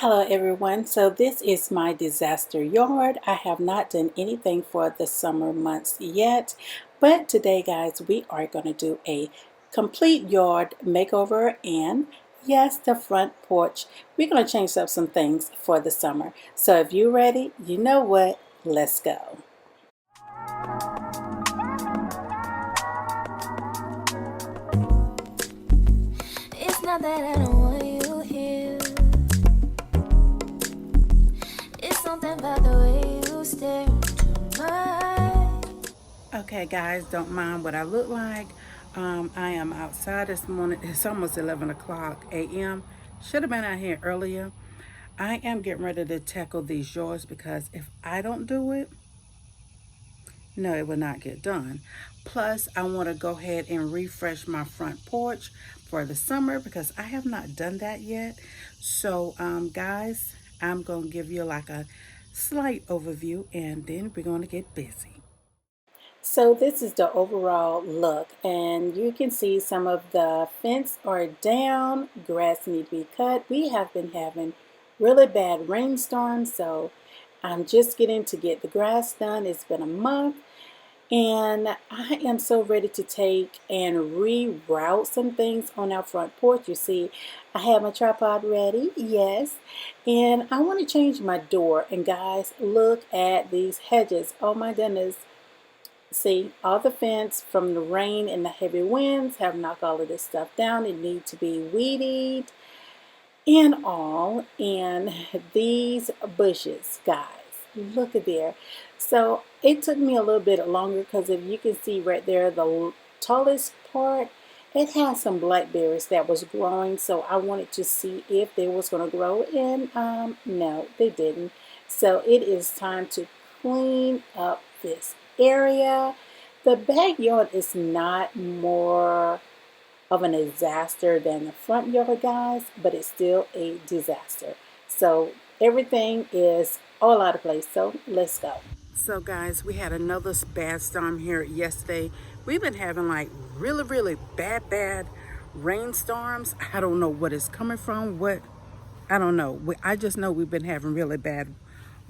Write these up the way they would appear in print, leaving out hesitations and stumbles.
Hello everyone, so this is my disaster yard. I have not done anything for the summer months yet, but today guys we are going to do a complete yard makeover, and yes, the front porch. We're going to change up some things for the summer. So if you're ready, you know what, let's go. It's not that I don't want you here. It's something about the way you stare into mine. Okay guys, don't mind what I look like. I am outside this morning. It's almost 11 o'clock a.m. Should have been out here earlier. I am getting ready to tackle these drawers because if I don't do it, no, it will not get done. Plus, I want to go ahead and refresh my front porch for the summer because I have not done that yet. So, guys, I'm going to give you like a slight overview and then we're going to get busy. So this is the overall look, and you can see some of the fence are down, grass need to be cut. We have been having really bad rainstorms, so I'm just getting to get the grass done. It's been a month, and I am so ready to take and reroute some things on our front porch. You see, I have my tripod ready, yes, and I want to change my door. And guys, look at these hedges. Oh my goodness. See, all the fence from the rain and the heavy winds have knocked all of this stuff down. It needs to be weeded and all. And these bushes, guys, look at there. So it took me a little bit longer because if you can see right there, the tallest part, it has some blackberries that was growing. So I wanted to see if they was going to grow, and no, they didn't. So it is time to clean up this area. The backyard is not more of a disaster than the front yard, guys, but it's still a disaster. So everything is all out of place. So let's go. So guys, we had another bad storm here yesterday. We've been having like really bad rainstorms. I don't know what it's coming from. I don't know. I just know we've been having really bad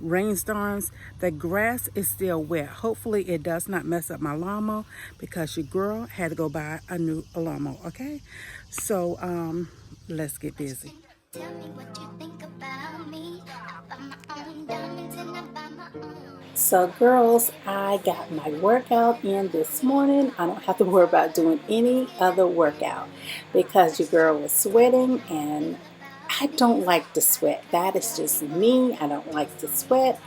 rainstorms. The grass is still wet. Hopefully it does not mess up my lawnmower because your girl had to go buy a new lawnmower. Okay, so let's get busy. Tell me what you think about me. I buy my own diamonds and I buy my own. So girls, I got my workout in this morning. I don't have to worry about doing any other workout because your girl was sweating, and I don't like to sweat. That is just me. I don't like to sweat.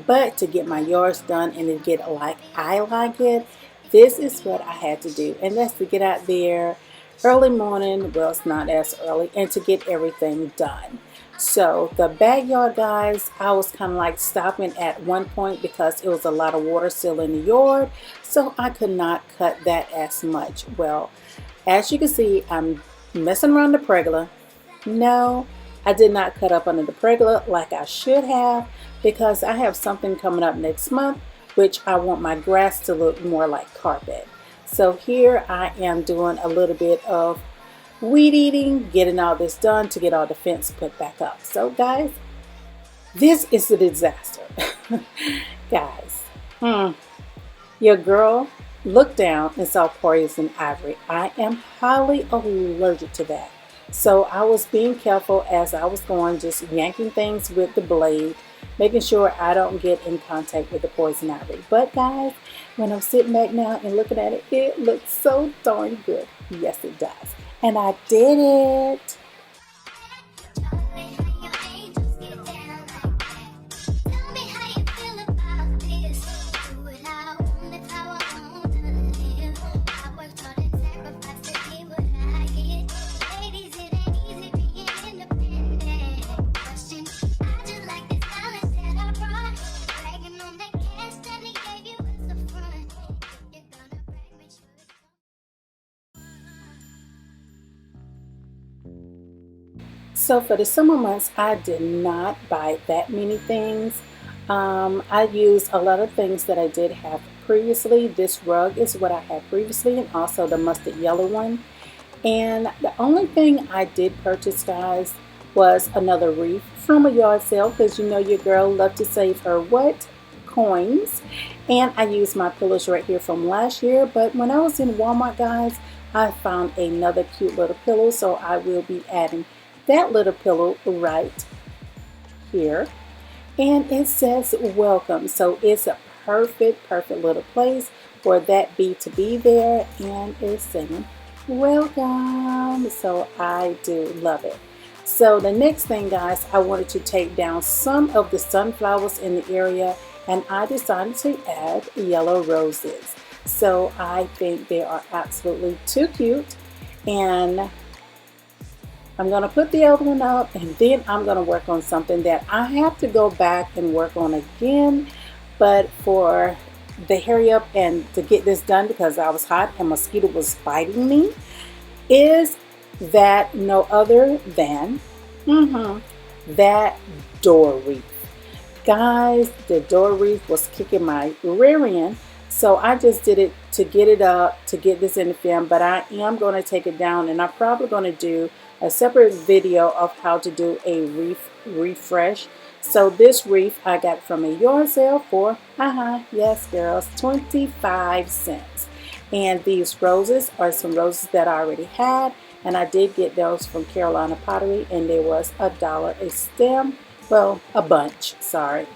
But to get my yards done and to get it like I like it, this is what I had to do. And that's to get out there early morning. Well, it's not as early. And to get everything done. So the backyard, guys, I was kind of like stopping at one point because it was a lot of water still in the yard. So I could not cut that as much. Well, as you can see, I'm messing around the pergola. No, I did not cut up under the pergola like I should have because I have something coming up next month, which I want my grass to look more like carpet. So here I am doing a little bit of weed eating, getting all this done to get all the fence put back up. So guys, this is a disaster. Guys, your girl looked down and saw poison ivy. I am highly allergic to that. So I was being careful as I was going, just yanking things with the blade, making sure I don't get in contact with the poison ivy. But guys, when I'm sitting back now and looking at it, it looks so darn good. Yes, it does. And I did it. So for the summer months, I did not buy that many things. I used a lot of things that I did have previously. This rug is what I had previously, and also the mustard yellow one. And the only thing I did purchase, guys, was another wreath summer yard sale because you know your girl loves to save her what? Coins. And I used my pillows right here from last year, but when I was in Walmart, guys, I found another cute little pillow, so I will be adding that little pillow right here. And it says welcome, so it's a perfect little place for that bee to be there, and it's saying welcome. So I do love it. So the next thing, guys, I wanted to take down some of the sunflowers in the area, and I decided to add yellow roses. So I think they are absolutely too cute, and I'm going to put the other one up, and then I'm going to work on something that I have to go back and work on again. But for the hurry up and to get this done because I was hot and mosquito was biting me, is that no other than that door wreath. Guys, the door wreath was kicking my rear end. So I just did it to get it up, to get this in the film, but I am going to take it down, and I'm probably going to do a separate video of how to do a wreath refresh. So this wreath I got from a yard sale for, yes girls, 25 cents. And these roses are some roses that I already had, and I did get those from Carolina Pottery, and there was $1 a stem. Well, a bunch. So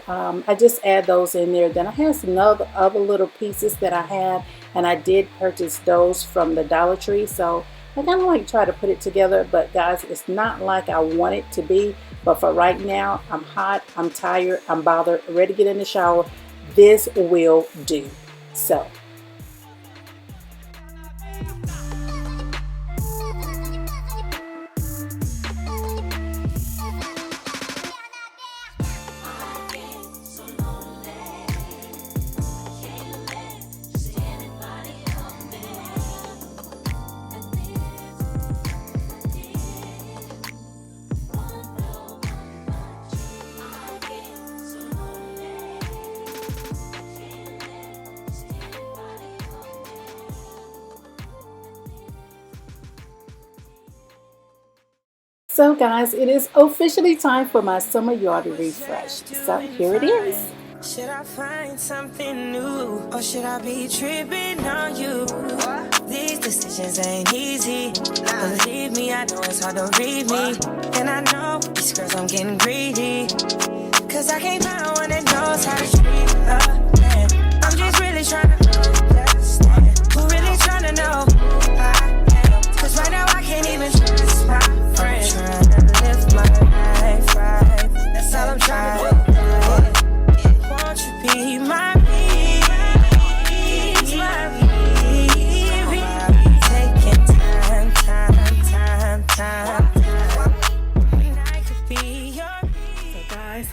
I just add those in there. Then I had some other little pieces that I had, and I did purchase those from the Dollar Tree. So I kind of like try to put it together, but guys, it's not like I want it to be. But for right now, I'm hot, I'm tired, I'm bothered, ready to get in the shower. This will do. So So guys, it is officially time for my summer yard refresh. So here it is. Should I find something new, or should I be tripping on you? These decisions ain't easy. Believe me, I know it's hard to read me. And I know these girls, I'm getting greedy, cause I can't find one that knows how to treat a man. I'm just really trying to understand, who really trying to know who I am. Cause right now I can't even trust my friends. I'm trying to live my life right, that's all I'm trying to do. Won't you be my peace, taking time. I could be your peace. So guys,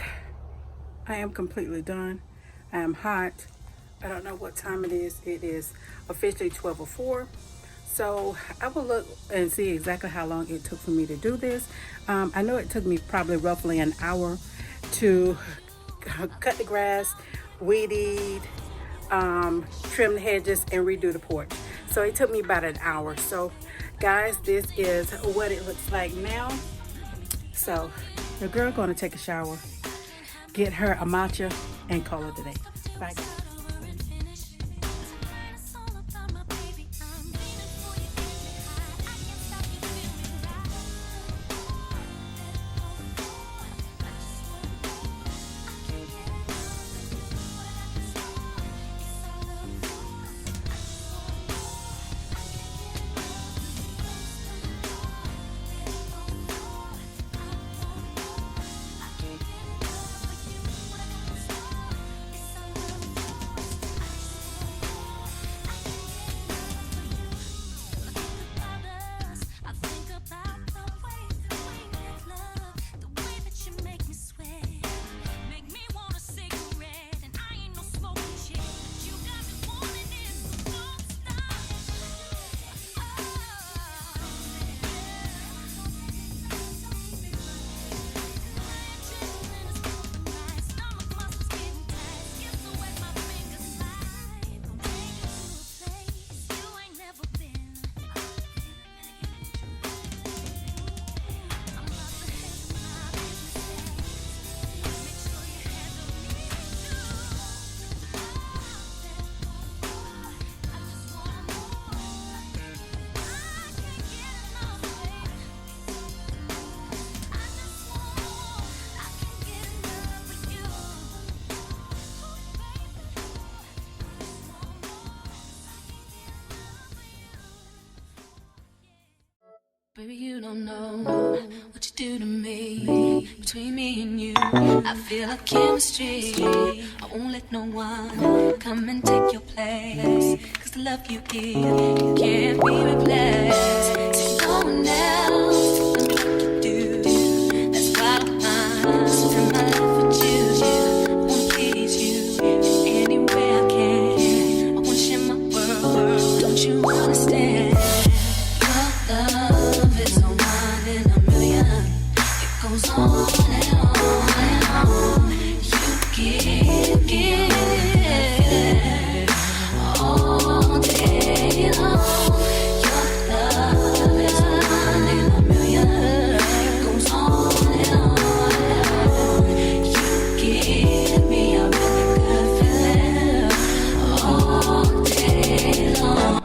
I am completely done. I am hot. I don't know what time it is. It is officially 12:04. So I will look and see exactly how long it took for me to do this. I know it took me probably roughly an hour to cut the grass, weed eat, trim the hedges, and redo the porch. So it took me about an hour. So guys, this is what it looks like now. So the girl gonna take a shower, get her a matcha, and call it a day. Bye guys. do to me. Between me and you, I feel a chemistry. I won't let no one come and take your place. Cause the love you give, it can't be replaced. See, no one else can do like you do. That's why I don't mind spend my life with you. I wanna please you in any way I can. I wanna share my world, don't you understand? Your love is a one in a million. It goes on and on and on. You give all day long. Your love is a one in a million. It goes on and on and on. You give me a really good feeling all day long.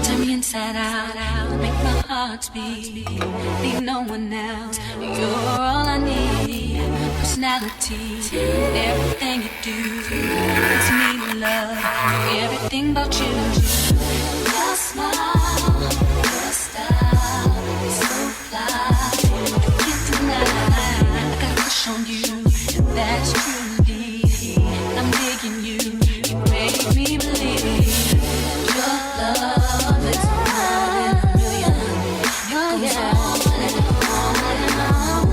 Turn me inside out, make my heart beat. Need no one else, you're all I need. Personality, everything you do, it's me love, everything about you. Your smile, your style, so fly, I can't deny. I got a crush on you, and that's truly. I'm digging you, you make me believe. Love is one in a million. It goes on and on and on.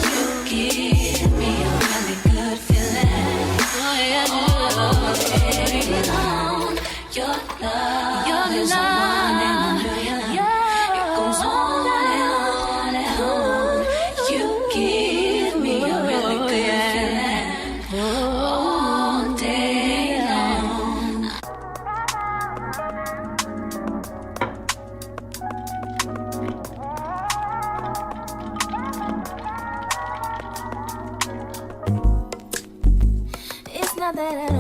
You give me a really good feeling. Oh yeah, all day long. Your love is one in a million. It goes on and on and on. You give me a really good feeling all day long. It's not that I